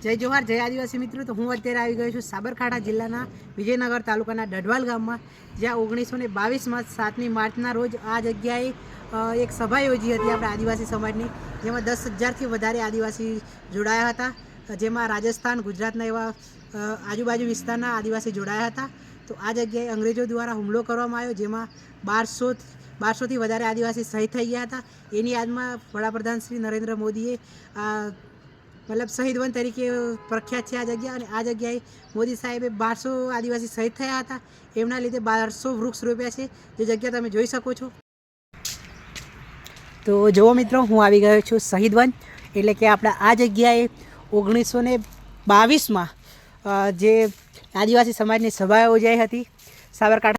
જય જોહાર, જય આદિવાસી મિત્રો। તો હું અત્યારે આવી ગયો છું સાબરકાંઠા જિલ્લાના વિજયનગર તાલુકાના ડઢવાલ ગામમાં, જ્યાં 1922માં 7મી માર્ચના રોજ આ જગ્યાએ એક સભા યોજી હતી આપણા આદિવાસી સમાજની, જેમાં 10,000થી વધારે આદિવાસી જોડાયા હતા, જેમાં રાજસ્થાન, ગુજરાતના એવા આજુબાજુ વિસ્તારના આદિવાસી જોડાયા હતા। તો આ જગ્યાએ અંગ્રેજો દ્વારા હુમલો કરવામાં આવ્યો, જેમાં 1200થી વધારે આદિવાસી શહીદ થઈ ગયા હતા। એની યાદમાં વડાપ્રધાન શ્રી નરેન્દ્ર મોદીએ મતલબ શહીદ વન તરીકે પ્રખ્યાત છે આ જગ્યા। અને આ જગ્યાએ મોદી સાહેબે 1200 આદિવાસી શહીદ થયા હતા, એમના લીધે 1200 વૃક્ષ રોપ્યા છે, જે જગ્યા તમે જોઈ શકો છો। તો જુઓ મિત્રો, હું આવી ગયો છું શહીદ વન, એટલે કે આપણા આ જગ્યાએ 1922માં જે આદિવાસી સમાજની સભા યોજાઈ હતી સાબરકાંઠા